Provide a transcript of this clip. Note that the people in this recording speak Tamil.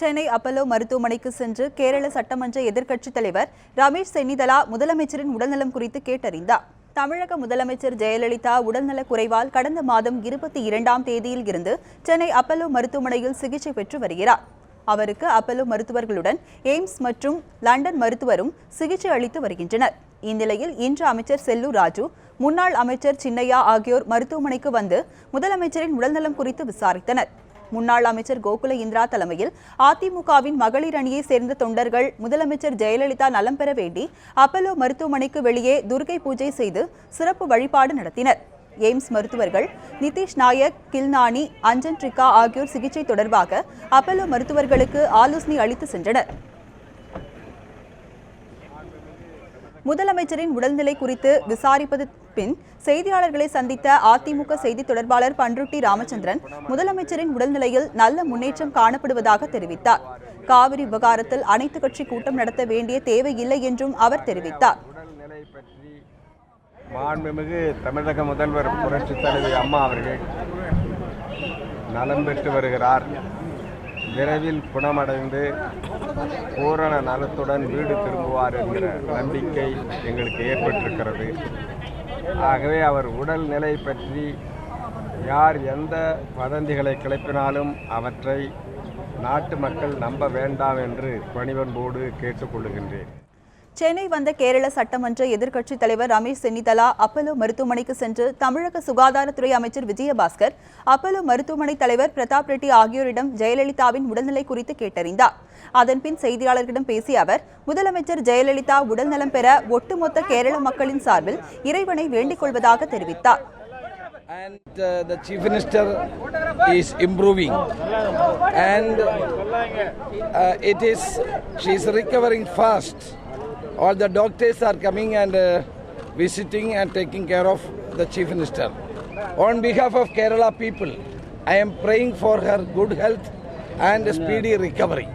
சென்னை அப்பல்லோ மருத்துவமனைக்கு சென்று கேரள சட்டமன்ற எதிர்க்கட்சித் தலைவர் ரமேஷ் சென்னிதலா முதலமைச்சரின் உடல்நலம் குறித்து கேட்டறிந்தார். தமிழக முதலமைச்சர் ஜெயலலிதா உடல்நலக் குறைவால் கடந்த மாதம் 22ஆம் தேதியில் இருந்து சென்னை அப்பல்லோ மருத்துவமனையில் சிகிச்சை பெற்று வருகிறார். அவருக்கு அப்பல்லோ மருத்துவர்களுடன் எய்ம்ஸ் மற்றும் லண்டன் மருத்துவரும் சிகிச்சை அளித்து வருகின்றனர். இந்நிலையில் இன்று அமைச்சர் செல்லூர் ராஜு, முன்னாள் அமைச்சர் சின்னையா ஆகியோர் மருத்துவமனைக்கு வந்து முதலமைச்சரின் உடல்நலம் குறித்து விசாரித்தனர். முன்னாள் அமைச்சர் கோகுல இந்திரா தலைமையில் அதிமுகவின் மகளிர் அணியை சேர்ந்த தொண்டர்கள் முதலமைச்சர் ஜெயலலிதா நலம் பெற வேண்டி அப்பல்லோ மருத்துவமனைக்கு வெளியே துர்கை பூஜை செய்து சிறப்பு வழிபாடு நடத்தினர். எய்ம்ஸ் மருத்துவர்கள் நிதிஷ் நாயக், கில்நானி, அஞ்சன் ட்ரிகா ஆகியோர் சிகிச்சை தொடர்பாக அப்பல்லோ மருத்துவர்களுக்கு ஆலோசனை அளித்து சென்றனர். முதலமைச்சரின் உடல்நிலை குறித்து விசாரிப்பது பின் செய்தியாளர்களை சந்தித்த அதிமுக செய்தி தொடர்பாளர் பண்ருட்டி ராமச்சந்திரன் முதலமைச்சரின் உடல்நிலையில் நல்ல முன்னேற்றம் காணப்படுவதாக தெரிவித்தார். காவிரி விவகாரத்தில் அனைத்து கட்சி கூட்டம் நடத்த வேண்டிய தேவையில்லை என்றும் அவர் தெரிவித்தார். மாண்புமிகு தமிழக முதல்வர் புரட்சித் தலைவி அம்மா அவர்கள் நலம் பெற்று வருகிறார். விரைவில் குணமடைந்து பூரண நலத்துடன் வீடு திரும்புவார் என்கிற நம்பிக்கை எங்களுக்கு ஏற்பட்டிருக்கிறது. ஆகவே அவர் உடல் நிலை பற்றி யார் எந்த வதந்திகளை கிளப்பினாலும் அவற்றை நாட்டு மக்கள் நம்ப வேண்டாம் என்று பணிவன்போடு கேட்டுக்கொள்கின்றேன். சென்னை வந்த கேரள சட்டமன்ற எதிர்க்கட்சித் தலைவர் ரமேஷ் சென்னிதலா அப்பல்லோ மருத்துவமனைக்கு சென்று தமிழக சுகாதாரத்துறை அமைச்சர் விஜயபாஸ்கர், அப்பல்லோ மருத்துவமனை தலைவர் பிரதாப் ரெட்டி ஆகியோரிடம் ஜெயலலிதாவின் உடல்நிலை குறித்து கேட்டறிந்தார். அதன்பின் செய்தியாளர்களிடம் பேசிய அவர், முதலமைச்சர் ஜெயலலிதா உடல்நலம் பெற ஒட்டுமொத்த கேரள மக்களின் சார்பில் இறைவனை வேண்டிக் கொள்வதாக தெரிவித்தார். And the Chief Minister is improving, and she is recovering fast. All the doctors are coming and visiting and taking care of the Chief Minister. On behalf of Kerala people, I am praying for her good health and speedy recovery.